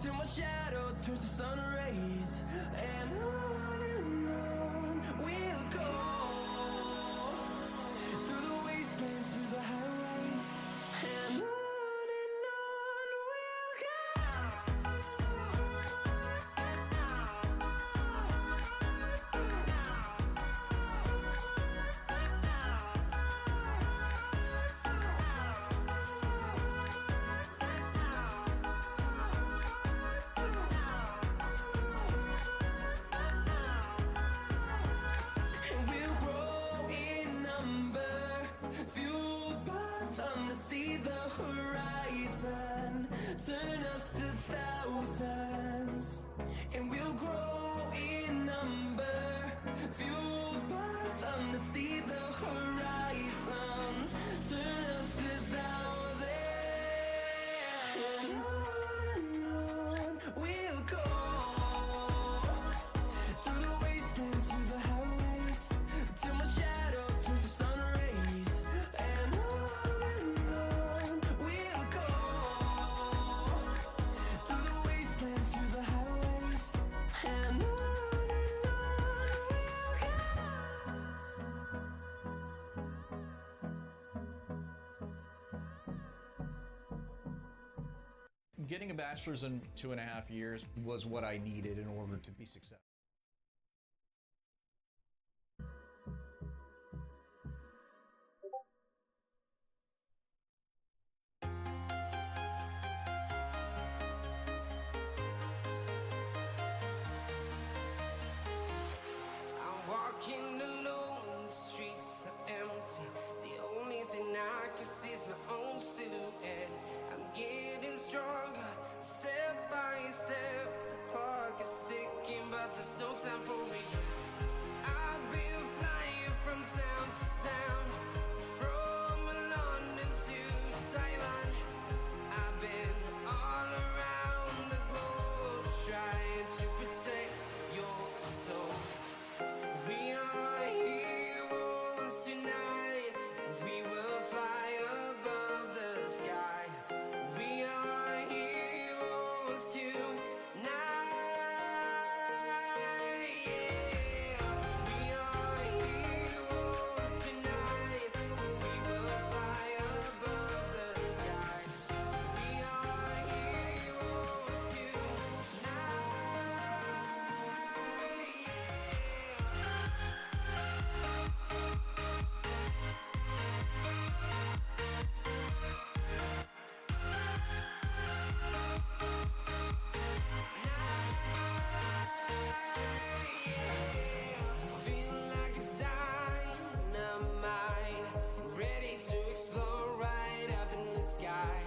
till my shadow turns to sun rays, and on we'll go through the wastelands, through the highways, and on we'll go. And we'll grow in number, fueled by them to see the horizon, turn us to thousands. And we'll grow in number, fueled by them to see the horizon, turn us to thousands. And on we'll go through the wastelands, through the highways, till my shadow turns to sun rays, and on we'll go through the wastelands, through the highways, and on we'll go. Getting a bachelor's in 2.5 years was what I needed in order to be successful. I'm walking alone, the streets are empty. The only thing I can see is my own silhouette. I'm getting stronger, step by step. The clock is ticking, but there's no time for regrets. I've been flying from town to town, from London to Taiwan. I've been all around the globe, trying to protect your soul. We are heroes tonight. We will fly above the sky. We are heroes tonight. Yeah. We are heroes tonight. We will fly above the sky. We are heroes tonight. Feeling like a dynamite, ready to explode right up in the sky.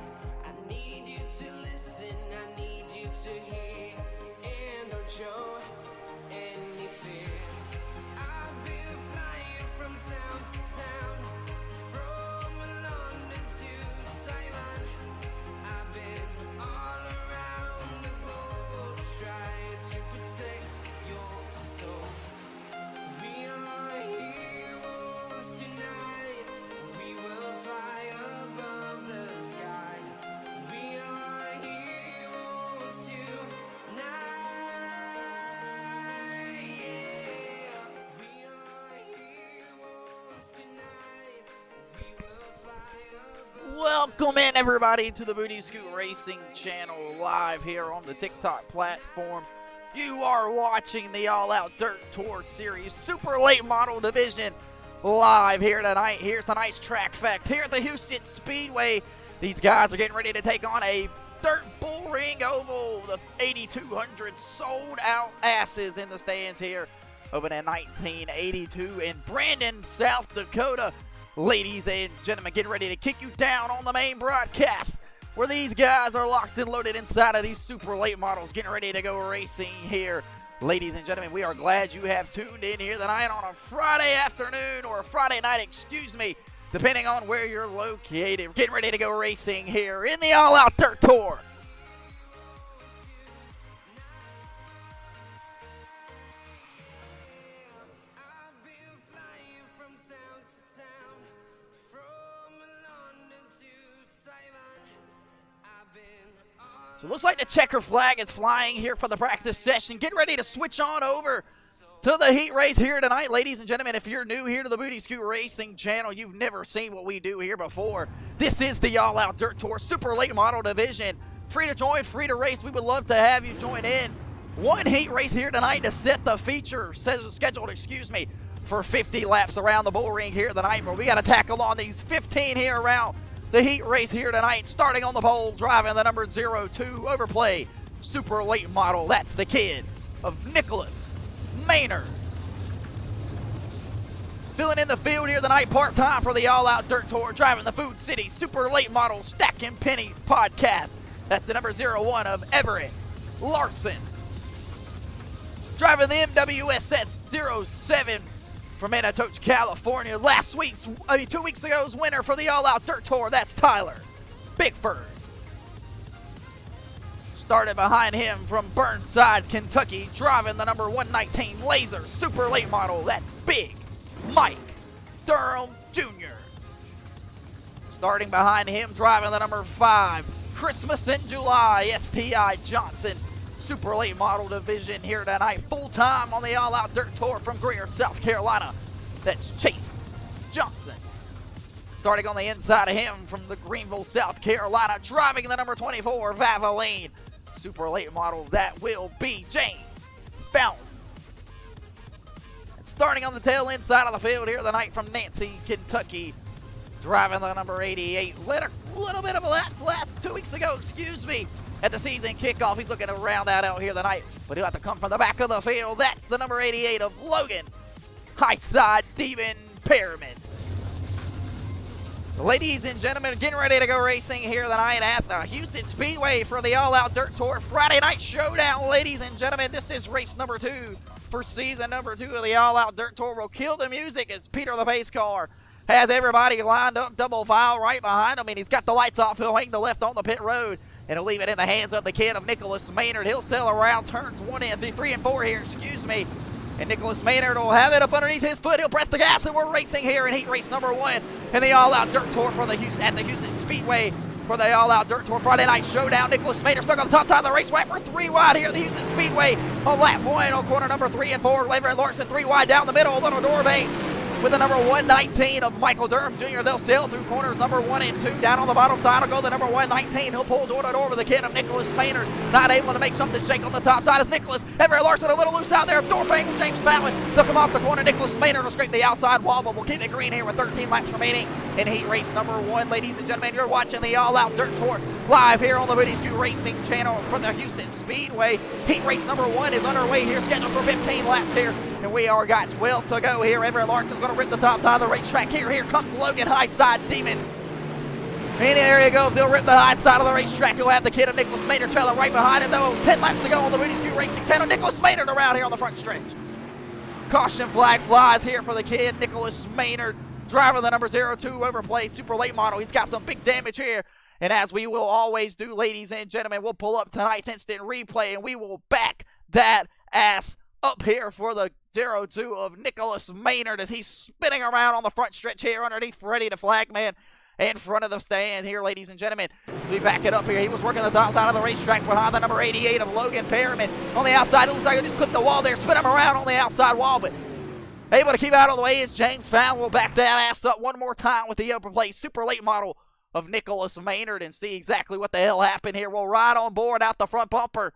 I need you to listen, I need you to hear, and don't show any fear. I've been flying from town to town, from London to Taiwan. I've been all around the globe, trying to protect your soul. We are heroes tonight. We will fly above the sky. We are heroes tonight. Yeah. We are heroes tonight. We will fly above. Welcome in, everybody, to the Booty Scoot Racing channel, live here on the TikTok platform. You are watching the All Out Dirt Tour Series Super Late Model Division live here tonight. Here's tonight's track fact. Here at the Huset Speedway, these guys are getting ready to take on a dirt bull ring oval. The 8,200 sold out asses in the stands here open in 1982 in Brandon, South Dakota. Ladies and gentlemen, getting ready to kick you down on the main broadcast, where these guys are locked and loaded inside of these super late models, getting ready to go racing here. Ladies and gentlemen, we are glad you have tuned in here tonight on a Friday afternoon, or a Friday night, excuse me, depending on where you're located. We're getting ready to go racing here in the All Out Dirt Tour. I've been flying from town to town, from London to Taiwan. I've been all So Looks like the checker flag is flying here for the practice session. Get ready to switch on over to the heat race here tonight, ladies and gentlemen. If you're new here to the Booty Scoot Racing channel, you've never seen what we do here before. This is the All Out Dirt Tour Super Late Model Division. Free to join, free to race. We would love to have you join in. One heat race here tonight to set the feature scheduled, for 50 laps around the bull ring here tonight. But we got to tackle on these 15 here around the heat race here tonight. Starting on the pole, driving the number 02 Overplay Super Late Model. That's the kid of Nicholas Maynard. Filling in the field here tonight, part-time for the All Out Dirt Tour, driving the Food City Super Late Model Stacking Penny Podcast. That's the number 01 of Everett Larson. Driving the MWSS 07 from Manitowoc, California. 2 weeks ago's winner for the All Out Dirt Tour, that's Tyler Bickford. Started behind him from Burnside, Kentucky, driving the number 119 Laser Super Late Model, that's Big Mike Durham Jr. Starting behind him, driving the number 5 Christmas in July STI Johnson Super Late Model Division here tonight. Full-time on the All Out Dirt Tour from Greer, South Carolina. That's Chase Johnson. Starting on the inside of him from the Greenville, South Carolina, driving the number 24 Valvoline Super Late Model, that will be James Fountain. And starting on the tail end side of the field here tonight from Nancy, Kentucky, driving the number 88. A little bit of a last 2 weeks ago, at the season kickoff. He's looking to round that out here tonight, but he'll have to come from the back of the field. That's the number 88 of Logan Highside Demon Pyramid. Ladies and gentlemen, getting ready to go racing here tonight at the Huset Speedway for the All Out Dirt Tour Friday Night Showdown. Ladies and gentlemen, this is race number 2 for season number 2 of the All Out Dirt Tour. We'll kill the music as Peter the pace car has everybody lined up, double file right behind him, and he's got the lights off. He'll hang the left on the pit road, and he'll leave it in the hands of the kid of Nicholas Maynard. He'll sail around turns 3 and 4 here, and Nicholas Maynard will have it up underneath his foot. He'll press the gas, and we're racing here in heat race number 1 in the All Out Dirt Tour for the at the Huset Speedway for the All Out Dirt Tour Friday Night Showdown. Nicholas Maynard stuck on the top side of the race. We're 3 wide here at the Huset Speedway on lap 1 on corner number 3 and 4. Everett Larson 3 wide down the middle, little door bank with the number 119 of Michael Durham Jr. They'll sail through corners number 1 and 2. Down on the bottom side will go the number 119. He'll pull door to door with the kid of Nicholas Maynard. Not able to make something shake on the top side is Nicholas. Everett Larson a little loose out there. Door bank with James Fallon. They'll come off the corner. Nicholas Maynard will scrape the outside wall, but we'll keep it green here with 13 laps remaining in heat race number 1. Ladies and gentlemen, you're watching the All Out Dirt Tour live here on the Booty Scoot Racing channel from the Huset Speedway. Heat race number 1 is underway here, scheduled for 15 laps here, and we are got 12 to go here. Everett Larson's going to rip the top side of the racetrack here. Here comes Logan Highside Demon. And there he goes. He'll rip the high side of the racetrack. He'll have the kid of Nicholas Maynard trailing right behind him, though. 10 laps to go on the Booty Scoot Racing channel. Nicholas Maynard around here on the front stretch. Caution flag flies here for the kid, Nicholas Maynard, driver the number 02 Overplay Super Late Model. He's got some big damage here. And as we will always do, ladies and gentlemen, we'll pull up tonight's instant replay, and we will back that ass up here for the 02 of Nicholas Maynard as he's spinning around on the front stretch here underneath Freddie the Flagman in front of the stand here, ladies and gentlemen. As we back it up here, he was working the top side of the racetrack behind the number 88 of Logan Pyramid. On the outside, it looks like he just clipped the wall there, spin him around on the outside wall, but able to keep out of the way is James Fallon. We'll back that ass up one more time with the Overplay Super Late Model of Nicholas Maynard and see exactly what the hell happened here. We'll ride on board out the front bumper.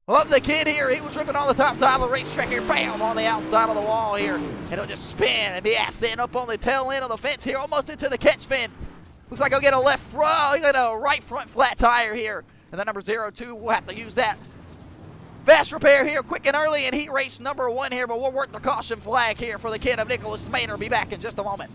Love the kid here. He was ripping on the top side of the racetrack here. Bam! On the outside of the wall here. And he'll just spin and be sitting up on the tail end of the fence here, almost into the catch fence. Looks like he'll get a left front. He'll get a right front flat tire here. And the number 02 will have to use that fast repair here quick and early in heat race number 1 here. But we'll work the caution flag here for the kid of Nicholas Maynard. Be back in just a moment.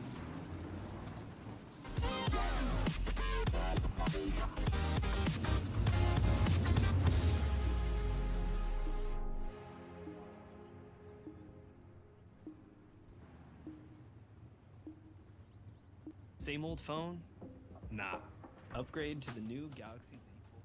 Same old phone? Nah. Upgrade to the new Galaxy Z Fold.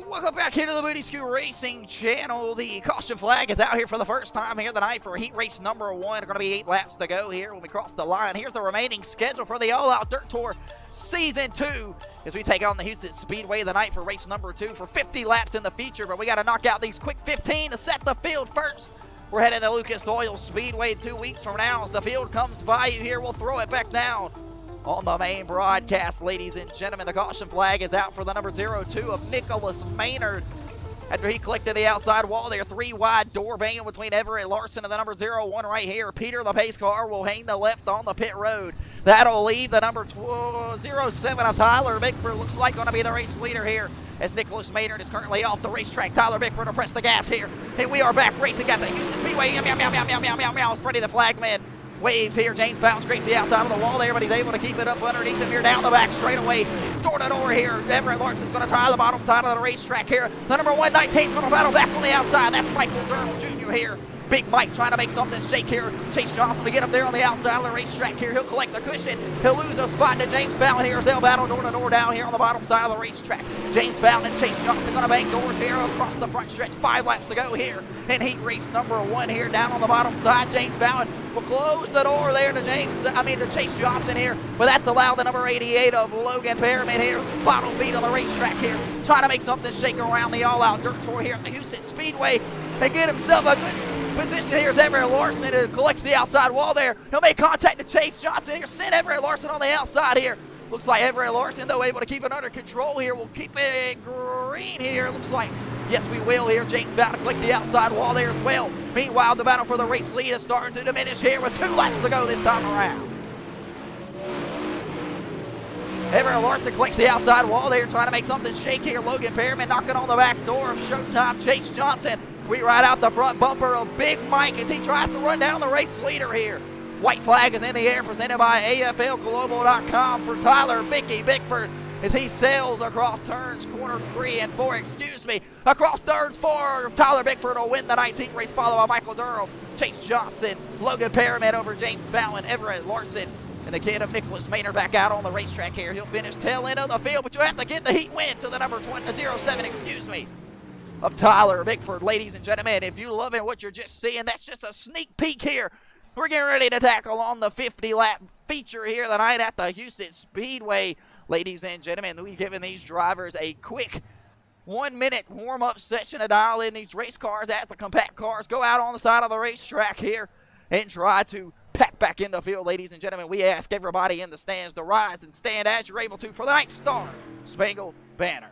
Welcome back here to the Booty Scoot Racing channel. The caution flag is out here for the first time here tonight for heat race number 1. There's going to be 8 laps to go here when we cross the line. Here's the remaining schedule for the All Out Dirt Tour Season 2 as we take on the Huset Speedway tonight for race number 2 for 50 laps in the feature. But we got to knock out these quick 15 to set the field first. We're heading to Lucas Oil Speedway 2 weeks from now. As the field comes by you here, we'll throw it back down on the main broadcast, ladies and gentlemen. The caution flag is out for the number 02 of Nicholas Maynard. After he collected the outside wall there, 3 wide door banging between Everett Larson and the number 01 right here. Peter, the pace car, will hang the left on the pit road. That'll leave the number 07 of Tyler Bickford. Looks like going to be the race leader here as Nicholas Maynard is currently off the racetrack. Tyler Bickford will press the gas here. And we are back racing at the Houston Speedway. Meow, meow, meow, meow, meow, meow, meow. Freddie the flagman waves here. James Fountain scrapes the outside of the wall there, but he's able to keep it up underneath him here down the back straightaway. Door to door here. Everett Larson's going to try the bottom side of the racetrack here. The number 119 from the battle back on the outside. That's Michael Durham Jr. here. Big Mike trying to make something shake here. Chase Johnson to get up there on the outside of the racetrack here. He'll collect the cushion. He'll lose a spot to James Fountain here as they'll battle door to door down here on the bottom side of the racetrack. James Fountain and Chase Johnson going to bang doors here across the front stretch. 5 laps to go here in heat race number 1 here down on the bottom side. James Fountain will close the door there to Chase Johnson here, but that's allowed the number 88 of Logan Perriman here. Bottom feet on the racetrack here, trying to make something shake around the all-out dirt tour here at the Huset Speedway and get himself a good position here as Everett Larson who collects the outside wall there. He'll make contact to Chase Johnson here, send Everett Larson on the outside here. Looks like Everett Larson, though, able to keep it under control here. We'll keep it green here. Looks like, yes, we will here. James Fountain to collect the outside wall there as well. Meanwhile, the battle for the race lead is starting to diminish here with 2 laps to go this time around. Everett Larson collects the outside wall there, trying to make something shake here. Logan Perriman knocking on the back door of Showtime. Chase Johnson, we ride out the front bumper of Big Mike as he tries to run down the race leader here. White flag is in the air, presented by AFLglobal.com for Tyler Bicky Bickford as he sails across corners 3 and 4, across turns 4. Tyler Bickford will win the 19th race, followed by Michael Durham, Chase Johnson, Logan Perriman over James Fountain, Everett Larson, and the kid of Nicholas Maynard back out on the racetrack here. He'll finish tail end of the field, but you'll have to get the heat win to the number 07, of Tyler Bickford. Ladies and gentlemen, if you're loving what you're just seeing, that's just a sneak peek here. We're getting ready to tackle on the 50-lap feature here tonight at the Huset Speedway. Ladies and gentlemen, we've given these drivers a quick 1-minute warm-up session to dial in these race cars as the compact cars go out on the side of the racetrack here and try to pack back in the field. Ladies and gentlemen, we ask everybody in the stands to rise and stand as you're able to for the Night Star Spangled Banner.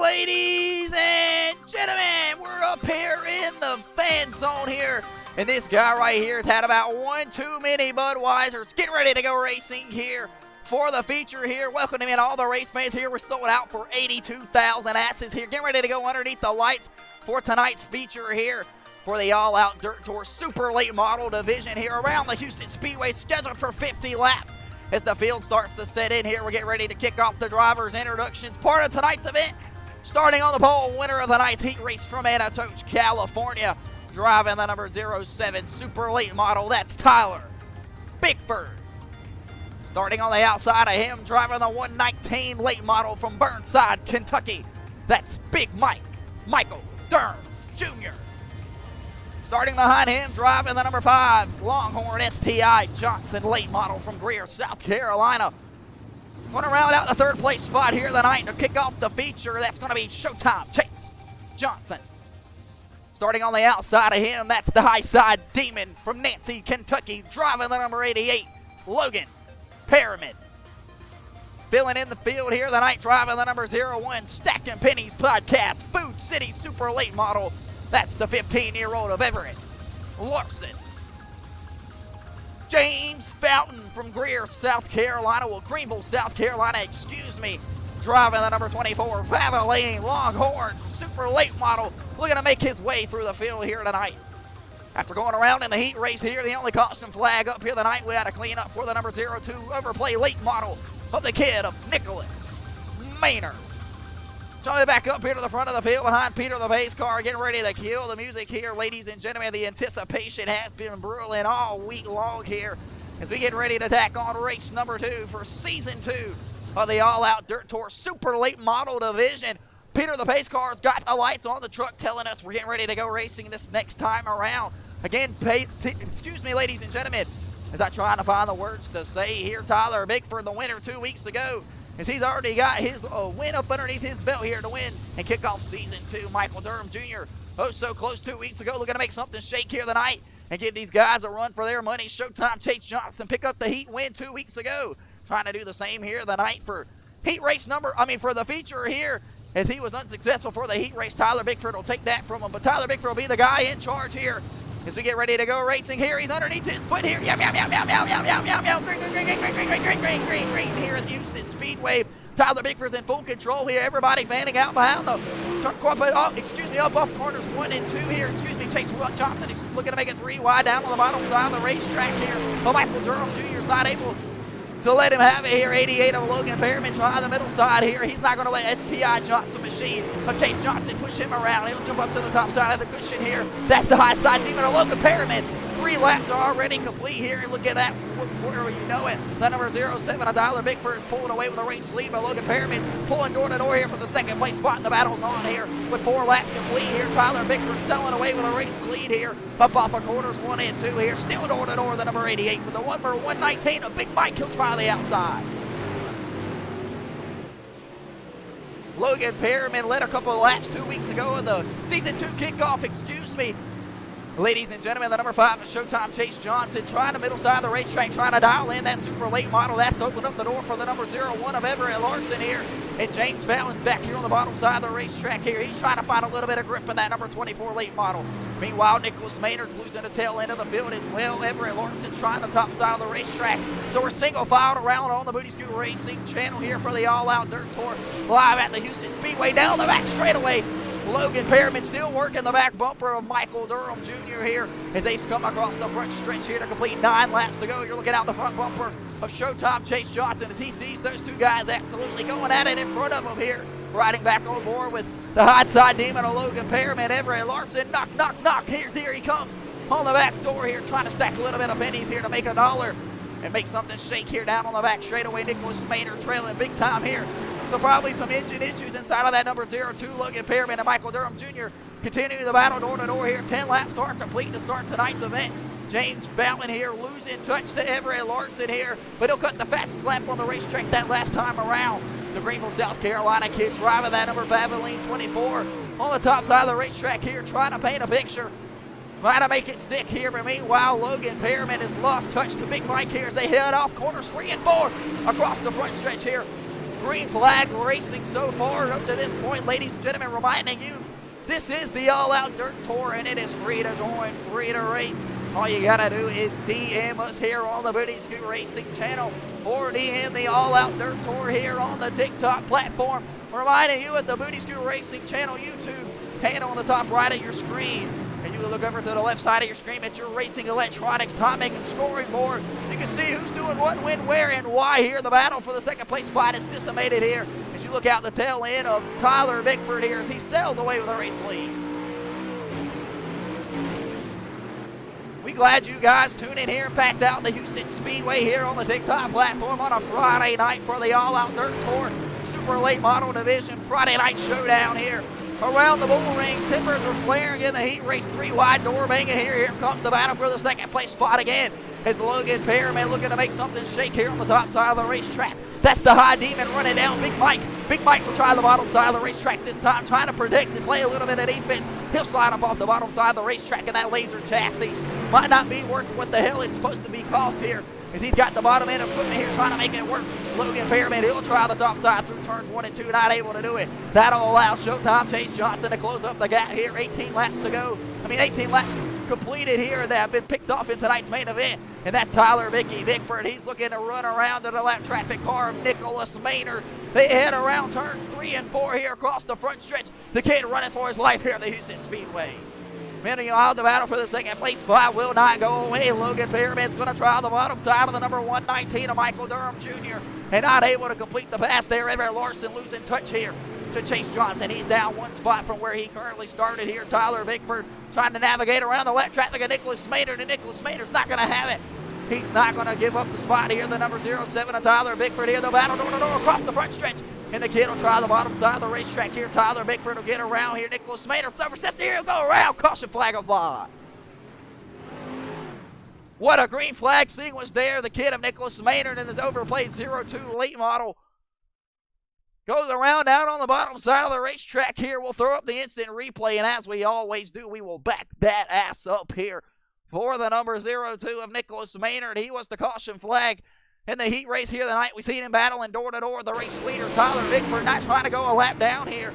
Ladies and gentlemen, we're up here in the fan zone here. And this guy right here has had about 1 too many Budweisers. Getting ready to go racing here for the feature here. Welcoming in all the race fans here. We're sold out for 82,000 asses here. Getting ready to go underneath the lights for tonight's feature here for the All-Out Dirt Tour Super Late Model Division here around the Houston Speedway, scheduled for 50 laps. As the field starts to set in here, we're getting ready to kick off the drivers' introductions. Part of tonight's event, starting on the pole, winner of the night's heat race from Anatoch, California, driving the number 07 Super Late Model, that's Tyler Bickford. Starting on the outside of him, driving the 119 Late Model from Burnside, Kentucky, That's Big Mike, Michael Durham Jr. Starting behind him, driving the number 5, Longhorn STI Johnson, late model from Greer, South Carolina. Going to round out the third place spot here tonight to kick off the feature. That's going to be Showtime Chase Johnson. Starting on the outside of him, that's the high side demon from Nancy, Kentucky, driving the number 88, Logan Pyramid. Filling in the field here tonight, driving the number 01, Stacking Pennies Podcast, Food City Super Late Model. That's the 15-year-old of Everett Larson. James Fountain from Greer, South Carolina, Greenville, South Carolina, driving the number 24, Valvoline Longhorn Super Late Model, looking to make his way through the field here tonight. After going around in the heat race here, the only caution flag up here tonight, we had to clean up for the number 02 Overplay Late Model of the kid of Nicholas Maynard. Coming back up here to the front of the field behind Peter the pace car, getting ready to kill the music here, ladies and gentlemen. The anticipation has been brewing all week long here as we get ready to tack on race number 2 for season 2 of the All Out Dirt Tour Super Late Model Division. Peter the pace car's got the lights on the truck telling us we're getting ready to go racing this next time around. Again, excuse me, ladies and gentlemen, as I'm trying to find the words to say here, Tyler Bickford, the winner 2 weeks ago, as he's already got his win up underneath his belt here to win and kick off season 2. Michael Durham Jr., oh so close 2 weeks ago, looking to make something shake here tonight and give these guys a run for their money. Showtime Chase Johnson pick up the heat win 2 weeks ago, trying to do the same here tonight for for the feature here. As he was unsuccessful for the heat race, Tyler Bickford will take that from him. But Tyler Bickford will be the guy in charge here as we get ready to go racing here. He's underneath his foot here. Yum, yum, yum, yum, yum, yum, yum, yum, yum. Green, green, green, green, green, green, green, green, green, green here at the Huset Speedway. Tyler Bickford's in full control here. Everybody fanning out behind the up off corners 1 and 2 here. Chase Johnson is looking to make it 3 wide down on the bottom side of the racetrack here. But Michael Durham Jr. is not able to let him have it here. 88 of Logan Perriman trying the middle side here. He's not going to let SPI Johnson machine of Chase Johnson push him around. He'll jump up to the top side of the cushion here. That's the high side demon of Logan Perriman. 3 laps are already complete here. And look at that. Where you know it. The number 07 of Tyler Bickford is pulling away with a race lead, but Logan Perriman pulling door to door here for the second place spot. The battle's on here with 4 laps complete here. Tyler Bickford selling away with a race lead here. Up off of corners 1 and 2 here. Still door to door, the number 88 with the number 119 of Big Mike. He'll try the outside. Logan Perriman led a couple of laps 2 weeks ago in the season 2 kickoff, Ladies and gentlemen, the number 5 is Showtime Chase Johnson, trying the middle side of the racetrack, trying to dial in that super late model. That's opened up the door for the number 01 of Everett Larson here. And James Fountain's back here on the bottom side of the racetrack here. He's trying to find a little bit of grip in that number 24 late model. Meanwhile, Nicholas Maynard's losing the tail end of the field as well. Everett Larson's trying the top side of the racetrack. So we're single filed around on the Booty Scoot Racing channel here for the All Out Dirt Tour. Live at the Huset Speedway down the back straightaway. Logan Perriman still working the back bumper of Michael Durham Jr. here as they come across the front stretch here to complete 9 laps to go. You're looking out the front bumper of Showtime Chase Johnson as he sees those 2 guys absolutely going at it in front of him here. Riding back on board with the hot side demon of Logan Perriman. Everett Larson, knock, knock, knock. Here he comes on the back door here, trying to stack a little bit of pennies here to make $1 and make something shake here down on the back straightaway. Nicholas Maynard trailing big time here. So probably some engine issues inside of that number 02, Logan Perriman and Michael Durham Jr. continue the battle door to door here. 10 laps are complete to start tonight's event. James Fountain here losing touch to Everett Larson here, but he'll cut the fastest lap on the racetrack that last time around. The Greenville, South Carolina kid driving that number Valvoline 24 on the top side of the racetrack here, trying to paint a picture. Trying to make it stick here, but meanwhile, Logan Perriman has lost touch to Big Mike here as they head off corners 3 and 4 across the front stretch here. Green flag racing so far up to this point, ladies and gentlemen, reminding you this is the All Out Dirt Tour and it is free to join, free to race. All you gotta do is DM us here on the Booty Scoot Racing channel or DM the All Out Dirt Tour here on the TikTok platform. Reminding you at the Booty Scoot Racing channel YouTube, hand on the top right of your screen. And you can look over to the left side of your screen at your racing electronics timing and scoring board. You can see who's doing what, when, where, and why here. The battle for the second place spot is decimated here as you look out the tail end of Tyler Bickford here as he sailed away with a race lead. We glad you guys tuned in here and packed out the Huset Speedway here on the TikTok platform on a Friday night for the All Out Dirt Tour Super Late Model Division Friday Night Showdown here. Around the bull ring, timbers are flaring in the heat race. 3 wide door banging here. Here comes the battle for the second place spot again. It's Logan Perriman looking to make something shake here on the top side of the racetrack. That's the High Demon running down Big Mike. Big Mike will try the bottom side of the racetrack this time, trying to predict and play a little bit of defense. He'll slide up off the bottom side of the racetrack, and that laser chassis might not be working what the hell it's supposed to be cost here, as he's got the bottom end equipment here trying to make it work. Logan Perriman, he'll try the top side through turns 1 and 2, not able to do it. That'll allow Showtime Chase Johnson to close up the gap here. 18 laps to go. 18 laps completed here that have been picked off in tonight's main event. And that's Tyler Bickford. He's looking to run around to the left traffic car of Nicholas Maynard. They head around turns 3 and 4 here across the front stretch. The kid running for his life here at the Huset Speedway. Meanwhile, the battle for the second place spot will not go away. Logan Perriman's going to try the bottom side of the number 119 of Michael Durham Jr. and not able to complete the pass there. Everett Larson losing touch here to Chase Johnson. He's down 1 spot from where he currently started here. Tyler Bickford trying to navigate around the left traffic of Nicholas Maynard, and Nicholas Maynard's not going to have it. He's not going to give up the spot here. The number 07 of Tyler Bickford here. The battle door to door across the front stretch. And the kid will try the bottom side of the racetrack here. Tyler Bickford will get around here. Nicholas Maynard, summer sets here. He'll go around. Caution flag will fly. What a green flag scene was there. The kid of Nicholas Maynard in his overplayed 02 late model goes around down on the bottom side of the racetrack here. We'll throw up the instant replay, and as we always do, we will back that ass up here for the number 02 of Nicholas Maynard. He was the caution flag in the heat race here tonight. We've seen him battling door to door. The race leader, Tyler Bickford, not trying to go a lap down here.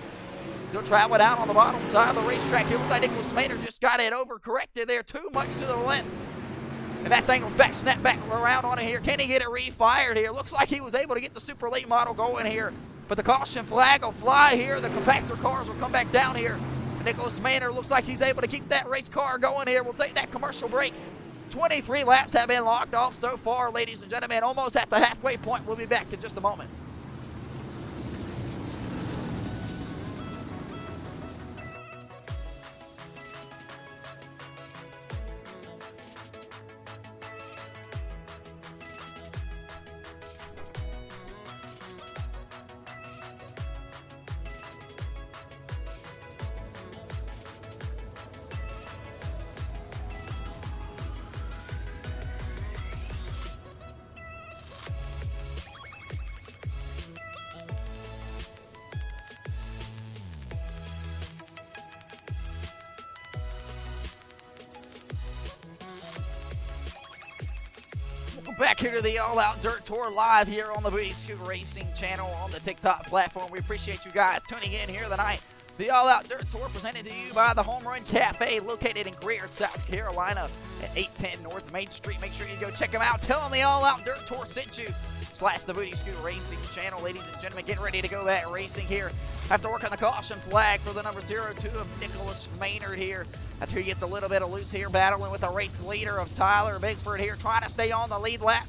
He'll travel down on the bottom side of the racetrack. It looks like Nicholas Maynard just got it overcorrected there too much to the left. And that thing will snap back around on it here. Can he get it refired here? Looks like he was able to get the super late model going here. But the caution flag will fly here. The compactor cars will come back down here. Nicholas Maynard looks like he's able to keep that race car going here. We'll take that commercial break. 23 laps have been locked off so far, ladies and gentlemen. Almost at the halfway point. We'll be back in just a moment. Back here to the All Out Dirt Tour live here on the Booty Scoot Racing channel on the TikTok platform. We appreciate you guys tuning in here tonight. The All Out Dirt Tour presented to you by the Home Run Cafe, located in Greer, South Carolina at 810 North Main Street. Make sure you go check them out. Tell them the All Out Dirt Tour sent you. / the Booty Scoot Racing channel. Ladies and gentlemen, getting ready to go back racing here. Have to work on the caution flag for the number 02 of Nicholas Maynard here. After he gets a little bit of loose here, battling with the race leader of Tyler Bickford here, trying to stay on the lead lap.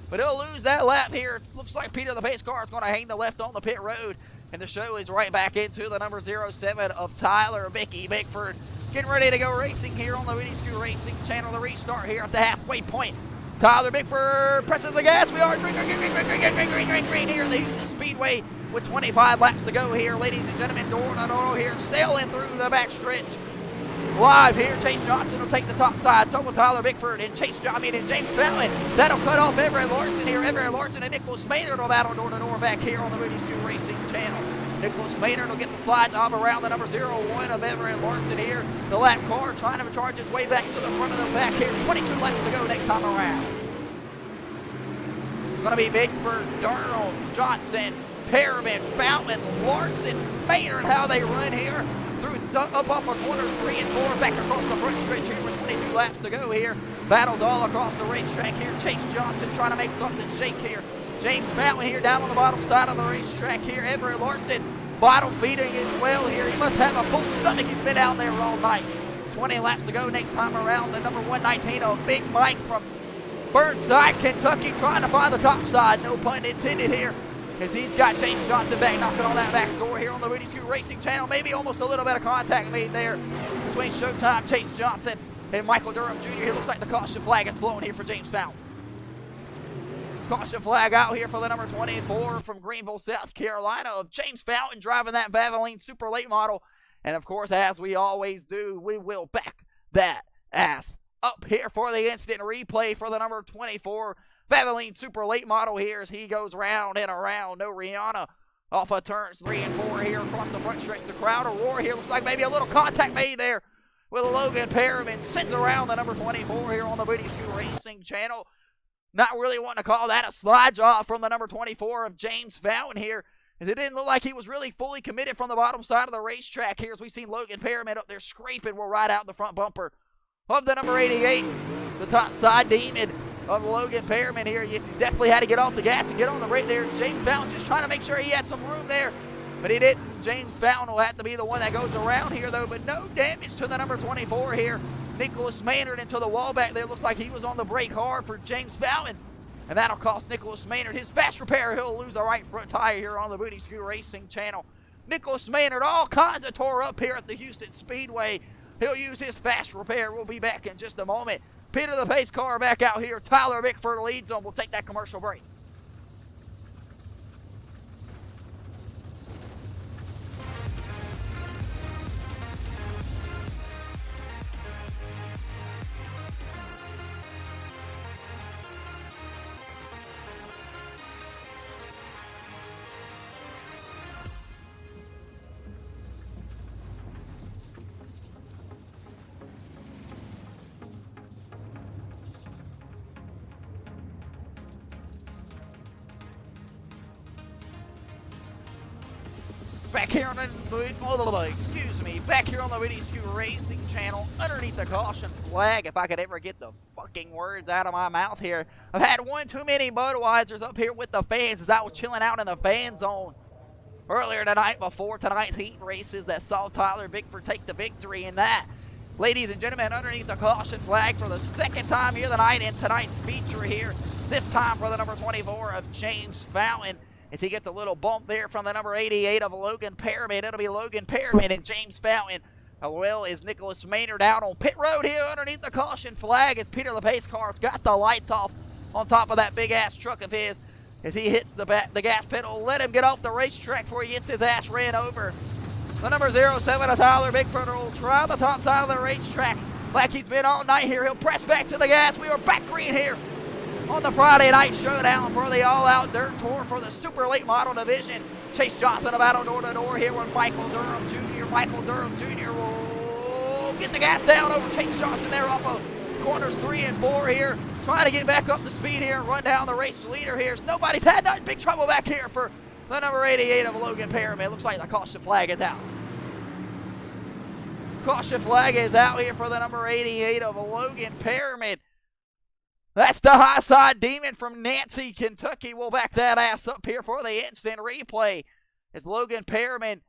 But he'll lose that lap here. It looks like Peter the pace car is going to hang the left on the pit road. And the show is right back into the number 07 of Tyler Bickford. Getting ready to go racing here on the Booty Scoot Racing channel. The restart here at the halfway point. Tyler Bickford presses the gas. We are green here at the Huset Speedway with 25 laps to go here. Ladies and gentlemen, door to door here, sailing through the backstretch. Live here, Chase Johnson will take the top side. So will Tyler Bickford and James Fountain. That'll cut off Everett Larson here. Everett Larson and Nicholas Maynard will battle door to door back here on the Booty Scoot Racing channel. Nicholas Maynard will get the slide job around the number 01 of Everett Larson here. The lap car trying to charge his way back to the front of the back here. 22 laps to go next time around. It's going to be Bickford, Darnell, Johnson, Perriman, Fountain, Larson, Maynard, how they run here. Up off of corners 3 and 4, back across the front stretch here with 22 laps to go here. Battles all across the racetrack here. Chase Johnson trying to make something shake here. James Fountain here down on the bottom side of the racetrack here. Everett Larson bottom feeding as well here. He must have a full stomach. He's been out there all night. 20 laps to go next time around. The number 119 of Big Mike from Burnside, Kentucky, trying to find the top side. No pun intended here, as he's got Chase Johnson back, knocking on that back door here on the Booty Scoot Racing channel. Maybe almost a little bit of contact made there between Showtime, Chase Johnson, and Michael Durham Jr. It looks like the caution flag is blowing here for James Fountain. Caution flag out here for the number 24 from Greenville, South Carolina of James Fountain driving that Valvoline Super Late Model. And of course, as we always do, we will back that ass up here for the instant replay for the number 24 Valvoline Super Late Model here as he goes round and around. No Rihanna off of turns 3 and 4 here across the front stretch. The crowd a roar here. Looks like maybe a little contact made there with Logan Perriman. Sends around the number 24 here on the Booty Scoot Racing channel. Not really wanting to call that a slide job from the number 24 of James Fountain here. And it didn't look like he was really fully committed from the bottom side of the racetrack here as we've seen Logan Perriman up there scraping. We'll ride out the front bumper of the number 88, the top side demon of Logan Perriman here. Yes, he definitely had to get off the gas and get on the brake there. James Fountain just trying to make sure he had some room there, but he didn't. James Fountain will have to be the one that goes around here though, but no damage to the number 24 here. Nicholas Maynard into the wall back there. Looks like he was on the brake hard for James Fountain. And that'll cost Nicholas Maynard his fast repair. He'll lose the right front tire here on the Booty Scoot Racing channel. Nicholas Maynard all kinds of tore up here at the Huset Speedway. He'll use his fast repair. We'll be back in just a moment. Peter the pace car back out here. Tyler Bickford leads on. We'll take that commercial break. Back here on the back here on the Booty Scoot Racing channel, underneath the caution flag, if I could ever get the fucking words out of my mouth here. I've had one too many Budweisers up here with the fans as I was chilling out in the fan zone earlier tonight before tonight's heat races that saw Tyler Bickford take the victory in that. Ladies and gentlemen, underneath the caution flag for the second time here tonight in tonight's feature here, this time for the number 24 of James Fountain. As he gets a little bump there from the number 88 of Logan Perriman. It'll be Logan Perriman and James Fountain, as well as Nicholas Maynard out on pit road here underneath the caution flag as Peter the pace car's got the lights off on top of that big-ass truck of his as he hits the gas pedal. Let him get off the racetrack before he gets his ass ran over. The number 07 of Tyler Bickford will try the top side of the racetrack like he's been all night here. He'll press back to the gas. We are back green here on the Friday night showdown for the all-out dirt tour for the super late model division. Chase Johnson about door to door here with Michael Durham Jr. Michael Durham Jr. will get the gas down over Chase Johnson there off of corners 3 and 4 here. Trying to get back up to speed here and run down the race leader here. Nobody's had no big trouble back here for the number 88 of Logan Perriman. Looks like the caution flag is out. Caution flag is out here for the number 88 of Logan Perriman. That's the high side demon from Nancy, Kentucky. We'll back that ass up here for the instant replay. As Logan Perriman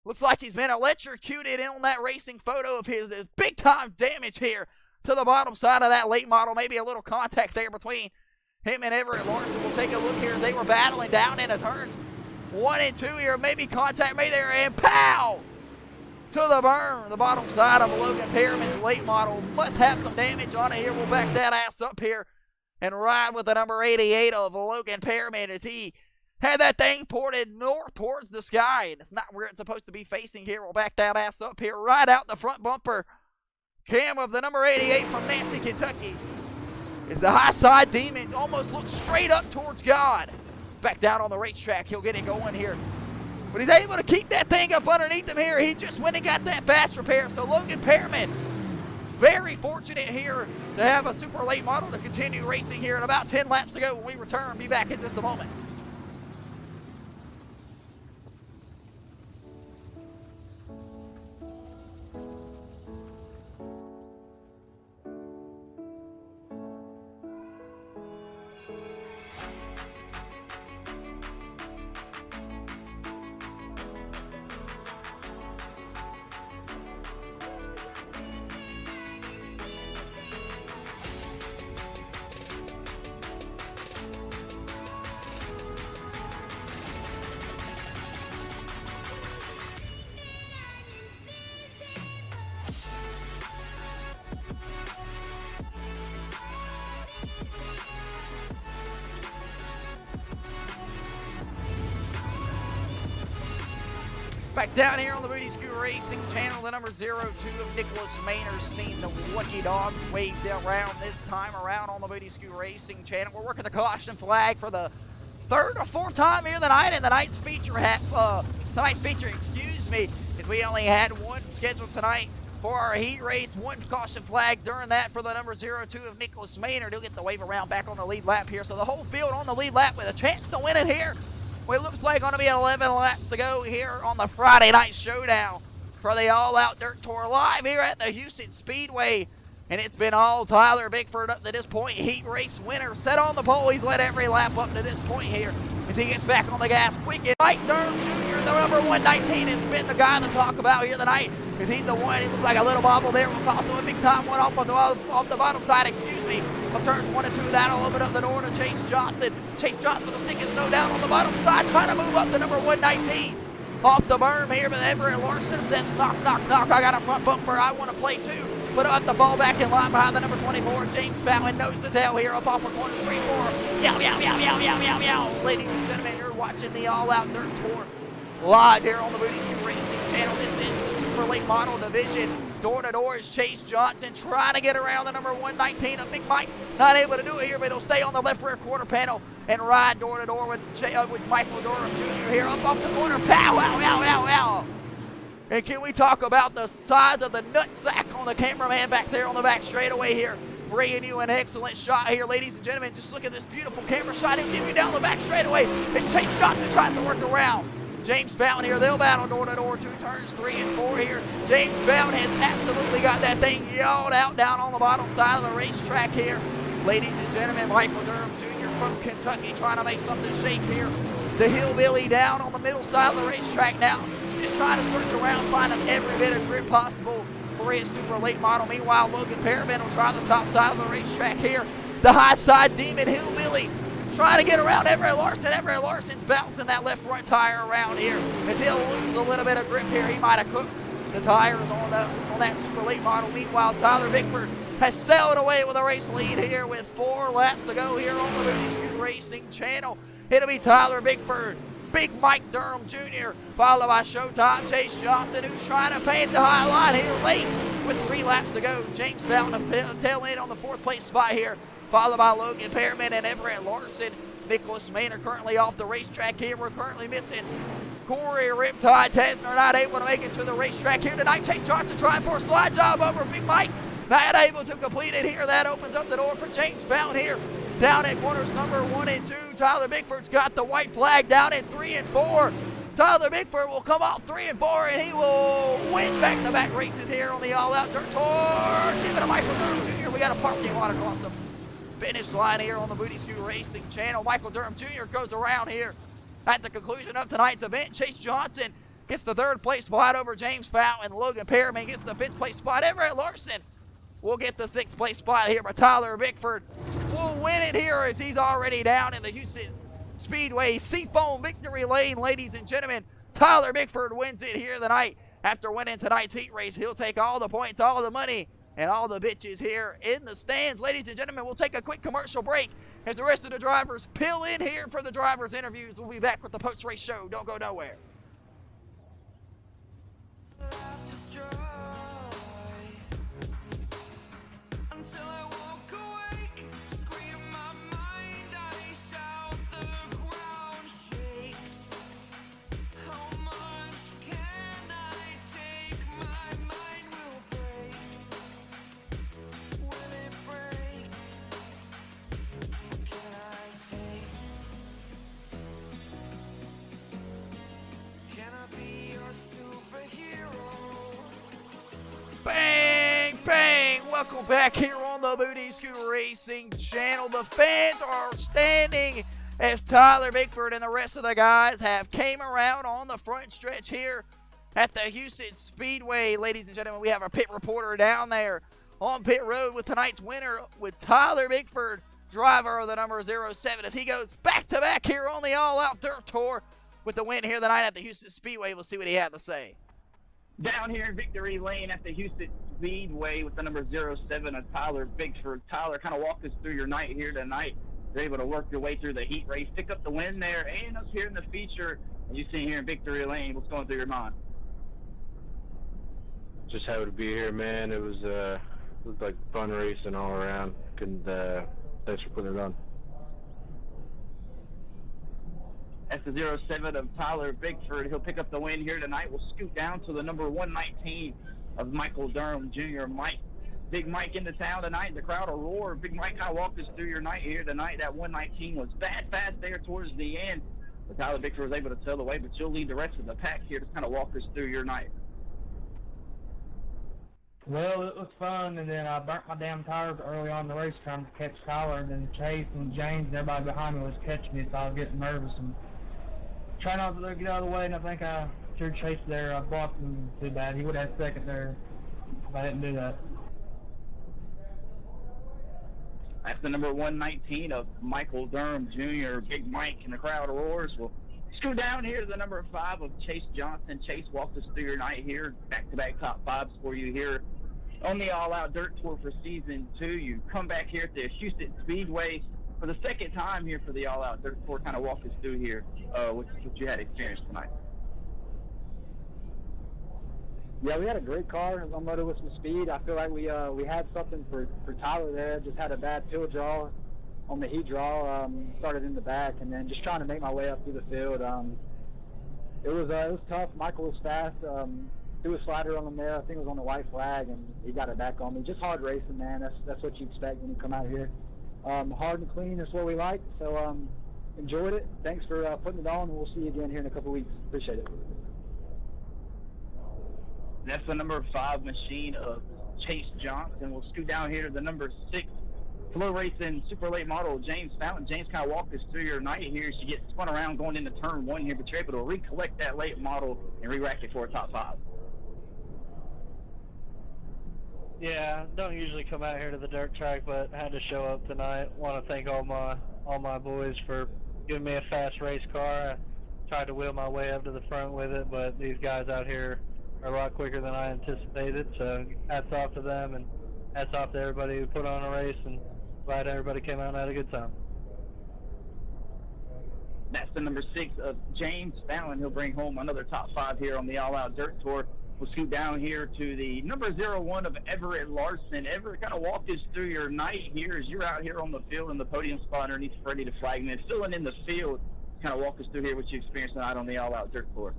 looks like he's been electrocuted in on that racing photo of his. There's big time damage here to the bottom side of that late model. Maybe a little contact there between him and Everett Lawrence. We'll take a look here. They were battling down into turns 1 and 2 here. Maybe contact made there and pow! To the burn. The bottom side of Logan Perriman's late model must have some damage on it here. We'll back that ass up here and ride with the number 88 of Logan Perriman as he had that thing ported north towards the sky. And it's not where it's supposed to be facing here. We'll back that ass up here. Ride out the front bumper cam of the number 88 from Nancy, Kentucky. As the high side demon almost looks straight up towards God. Back down on the racetrack. He'll get it going here. But he's able to keep that thing up underneath him here. He just went and got that fast repair. So Logan Perriman, very fortunate here to have a super late model to continue racing here. And about 10 laps to go when we return. Be back in just a moment. Back down here on the Booty Scoot Racing channel, the number 02 of Nicholas Maynard seeing the lucky dog waved around this time around on the Booty Scoot Racing channel. We're working the caution flag for the third or fourth time here tonight in tonight's feature, excuse me, as we only had one scheduled tonight for our heat race. One caution flag during that for the number 02 of Nicholas Maynard. He'll get the wave around back on the lead lap here. So the whole field on the lead lap with a chance to win it here. Well, it looks like going to be 11 laps to go here on the Friday night showdown for the all-out dirt tour live here at the Huset Speedway. And it's been all Tyler Bickford up to this point. Heat race winner set on the pole. He's led every lap up to this point here as he gets back on the gas quick. And Mike Durham Jr., the number 119, has been the guy to talk about here tonight because he's the one. He looks like a little bobble there. Will cost him a big time one off the bottom side, excuse me. Of turns 1 and 2, that'll open up the door to Chase Johnson. Chase Johnson will stick his nose down on the bottom side, trying to move up to number 119. Off the berm here, but Everett Larson says, knock, knock, knock. I got a front bumper. I want to play too. Put up the ball back in line behind the number 24. James Fallon nose to tail here up off of corner 3-4. Yow, yow, yow, yow, yow, yow, yow. Ladies and gentlemen, you're watching the all-out dirt tour live here on the Booty Scoot Racing channel. This is the super late model division. Door to door is Chase Johnson trying to get around the number 119 of Big Mike. Not able to do it here, but he'll stay on the left rear quarter panel and ride door to door with Michael Durham Jr. here up off the corner. Pow, wow, wow, wow, wow. And can we talk about the size of the nutsack on the cameraman back there on the back straightaway here? Bringing you an excellent shot here, ladies and gentlemen. Just look at this beautiful camera shot. He'll give you down the back straightaway. It's Chase Johnson trying to work around. James Fountain here. They'll battle door to door, 2 turns 3 and 4 here. James Fountain has absolutely got that thing yelled out down on the bottom side of the racetrack here. Ladies and gentlemen, Michael Durham Jr. from Kentucky trying to make something shake here. The hillbilly down on the middle side of the racetrack now. Just trying to search around, finding every bit of grip possible for his super late model. Meanwhile, Logan Perriman will try the top side of the racetrack here. The high side demon hillbilly trying to get around Everett Larson. Everett Larson's bouncing that left front tire around here as he'll lose a little bit of grip here. He might have cooked the tires on that super late model. Meanwhile, Tyler Bickford has sailed away with a race lead here with 4 laps to go here on the Booty Scoot Racing channel. It'll be Tyler Bickford, Big Mike Durham Jr., followed by Showtime Chase Johnson, who's trying to paint the high line here late with 3 laps to go. James Fountain tail end on the 4th place spot here, followed by Logan Perriman and Everett Larson. Nicholas Maynard currently off the racetrack here. We're currently missing Corey Riptide Tesner, not able to make it to the racetrack here tonight. Chase Johnson trying for a slide job over Big Mike. Not able to complete it here. That opens up the door for James Fountain here. Down at corners number 1 and 2. Tyler Bickford's got the white flag down at 3 and 4. Tyler Bickford will come off 3 and 4, and he will win back-to-back races here on the all-out dirt tour. Give it to Michael Durham Jr. We got a parking lot across the finish line here on the Booty Scoot Racing channel. Michael Durham Jr. goes around here at the conclusion of tonight's event. Chase Johnson gets the 3rd place spot over James Fountain. Logan Perriman gets the 5th place spot. Everett Larson will get the 6th place spot here, but Tyler Bickford will win it here as he's already down in the Huset Speedway Seafoam Victory Lane. Ladies and gentlemen, Tyler Bickford wins it here tonight. After winning tonight's heat race, he'll take all the points, all the money, and all the bitches here in the stands. Ladies and gentlemen, we'll take a quick commercial break as the rest of the drivers peel in here for the drivers' interviews. We'll be back with the post-race show. Don't go nowhere. Until I walk awake, scream my mind, I shout, the ground shakes. How much can I take? My mind will break. Will it break? Can I take? Can I be your superhero? Bang, bang. Welcome back here on the Booty Scoot Racing channel. The fans are standing as Tyler Bickford and the rest of the guys have came around on the front stretch here at the Huset Speedway. Ladies and gentlemen, we have our pit reporter down there on pit road with tonight's winner, with Tyler Bickford, driver of the number 07, as he goes back-to-back here on the all-out dirt tour with the win here tonight at the Huset Speedway. We'll see what he had to say. Down here in Victory Lane at the Huset Speedway with the number 07 of Tyler Bickford. Tyler, kind of walk us through your night here tonight. You're able to work your way through the heat race, pick up the win there, and us here in the feature. And you see here in Victory Lane, what's going through your mind? Just happy to be here, man. It was like fun racing all around. Thanks for putting it on. That's the 07 of Tyler Bigford. He'll pick up the win here tonight. We'll scoot down to the number 119 of Michael Durham Jr. Big Mike into town tonight. The crowd will roar. Big Mike kind of walked us through your night here tonight. That 119 was fast there towards the end. But Tyler Bigford was able to sail away, but you'll lead the rest of the pack here to kind of walk us through your night. Well, it was fun, and then I burnt my damn tires early on in the race trying to catch Tyler, and then Chase and James and everybody behind me was catching me, so I was getting nervous and trying not to get out of the way, and I think I threw Chase there. I blocked him too bad. He would have had second there if I didn't do that. That's the number 119 of Michael Durham Jr., Big Mike, and the crowd roars. We'll scoot down here to the number 5 of Chase Johnson. Chase walked us through your night here, back-to-back top fives for you here on the All-Out Dirt Tour for Season 2. You come back here at the Huset Speedway for the second time here for the All-Out Dirt Tour. Kind of walk us through here what you had experienced tonight. Yeah, we had a great car, unloaded with some speed. I feel like we had something for Tyler there. Just had a bad field draw on the heat draw. Started in the back, and then just trying to make my way up through the field. It was tough. Michael was fast. Threw a slider on him there. I think it was on the white flag, and he got it back on me. Just hard racing, man. That's what you expect when you come out here. Hard and clean is what we like. So enjoyed it. Thanks for putting it on, and we'll see you again here in a couple weeks. Appreciate it. That's the number 5 machine of Chase Johnson. We'll scoot down here to the number 6 Flow Racing Super Late Model James Fountain. James kind of walked us through your night here. She gets spun around going into turn 1 here, but you're able to recollect that late model and re-rack it for a top 5. Yeah, don't usually come out here to the dirt track, but had to show up tonight. Want to thank all my boys for giving me a fast race car. I tried to wheel my way up to the front with it, but these guys out here are a lot quicker than I anticipated, so hats off to them, and hats off to everybody who put on a race, and glad everybody came out and had a good time. That's the number 6 of James Fallon. He'll bring home another top 5 here on the All-Out Dirt Tour. We'll scoot down here to the number 01 of Everett Larson. Everett, kind of walk us through your night here as you're out here on the field in the podium spot underneath Freddie the Flagman, filling in the field. Kind of walk us through here what you experienced tonight on the All-Out Dirt Tour.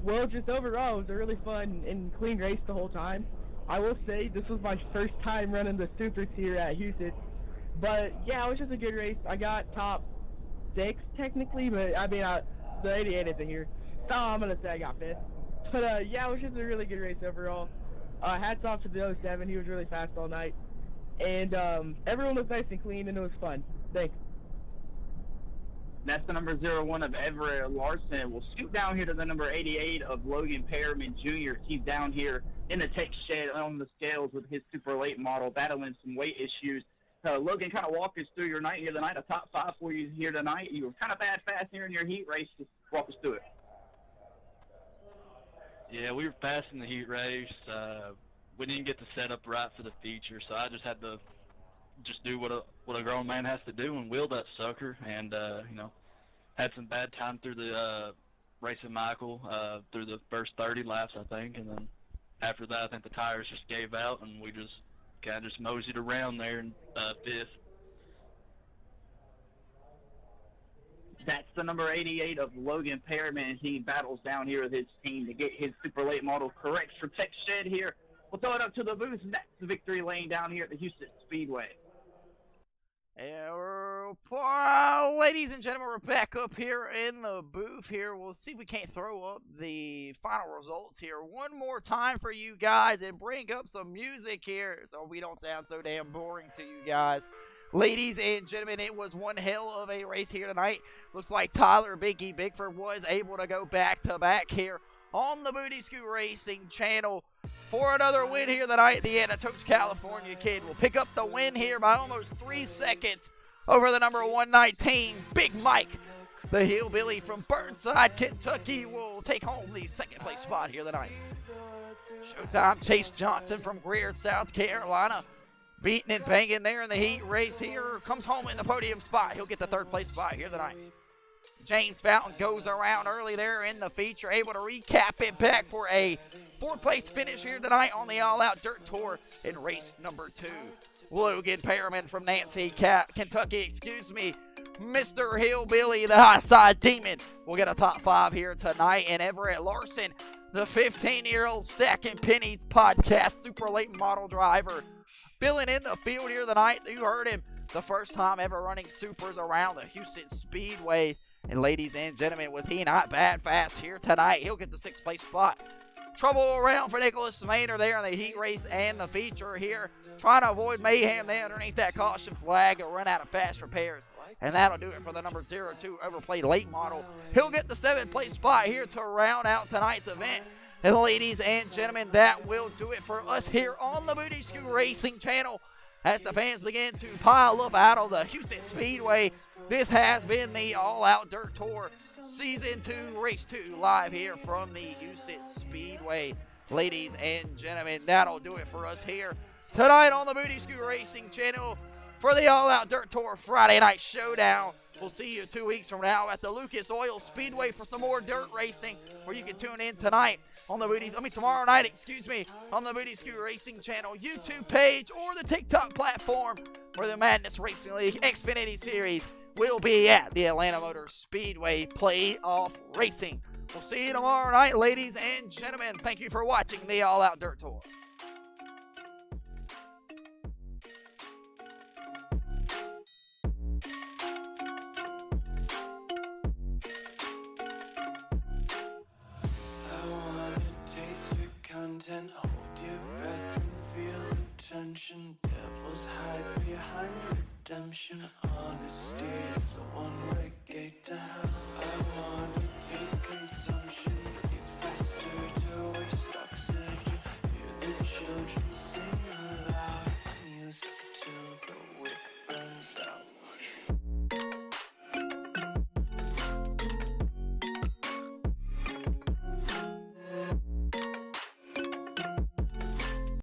Well, just overall, it was a really fun and clean race the whole time. I will say this was my first time running the Supers here at Huset. But, yeah, it was just a good race. I got top 6, technically, but, I mean, the 88 isn't here. So I'm going to say I got 5th. But, yeah, it was just a really good race overall. Hats off to the 07. He was really fast all night. And everyone was nice and clean, and it was fun. Thanks. That's the number 01 of Everett Larson. We'll scoot down here to the number 88 of Logan Perriman Jr. He's down here in the tech shed on the scales with his super late model, battling some weight issues. Logan, kind of walk us through your night here tonight, a top 5 for you here tonight. You were kind of fast here in your heat race. Just walk us through it. Yeah, we were fast in the heat race. We didn't get the setup right for the feature, so I just had to do what a grown man has to do and wheel that sucker. And had some bad time through the racing Michael through the first 30 laps, I think, and then after that, I think the tires just gave out, and we just kind of moseyed around there in 5th. That's the number 88 of Logan Perriman. He battles down here with his team to get his super late model correct for Tech Shed here. We'll throw it up to the booth, and that's the victory lane down here at the Huset Speedway. Ladies and gentlemen, we're back up here in the booth here. We'll see if we can't throw up the final results here one more time for you guys and bring up some music here so we don't sound so damn boring to you guys. Ladies and gentlemen, it was one hell of a race here tonight. Looks like Tyler Biggie Bigford was able to go back-to-back here on the Booty Scoot Racing channel for another win here tonight. The Anatoch California kid will pick up the win here by almost 3 seconds over the number 119, Big Mike. The hillbilly from Burnside, Kentucky will take home the second place spot here tonight. Showtime, Chase Johnson from Greer, South Carolina, beating and banging there in the heat race here, comes home in the podium spot. He'll get the third place spot here tonight. James Fountain goes around early there in the feature, able to recap it back for a 4th place finish here tonight on the All Out Dirt Tour in race number 2. Logan Perriman from Nancy, Kentucky, Mr. Hillbilly, the High Side Demon, will get a top 5 here tonight. And Everett Larson, the 15-year-old Stacking Pennies podcast super late model driver, filling in the field here tonight. You heard him, the first time ever running supers around the Huset Speedway. And ladies and gentlemen, was he not bad fast here tonight? He'll get the 6th place spot. Trouble around for Nicholas Maynard there in the heat race and the feature here. Trying to avoid mayhem there underneath that caution flag or run out of fast repairs. And that'll do it for the number 02 Overplayed late model. He'll get the 7th place spot here to round out tonight's event. And ladies and gentlemen, that will do it for us here on the Booty Scoot Racing channel. As the fans begin to pile up out of the Huset Speedway, this has been the All Out Dirt Tour Season 2, Race 2, live here from the Huset Speedway. Ladies and gentlemen, that'll do it for us here tonight on the Booty Scoot Racing channel for the All Out Dirt Tour Friday Night Showdown. We'll see you 2 weeks from now at the Lucas Oil Speedway for some more dirt racing, where you can tune in tonight on the tomorrow night, on the Booty Scoot Racing channel YouTube page or the TikTok platform, where the Madness Racing League Xfinity Series will be at the Atlanta Motor Speedway Playoff Racing. We'll see you tomorrow night, ladies and gentlemen. Thank you for watching the All Out Dirt Tour. Content, hold your breath and feel the tension. Devils hide behind redemption. Honesty is a one-way gate to hell. I wanna taste consumption. Breathe faster to waste oxygen. Hear the children sing.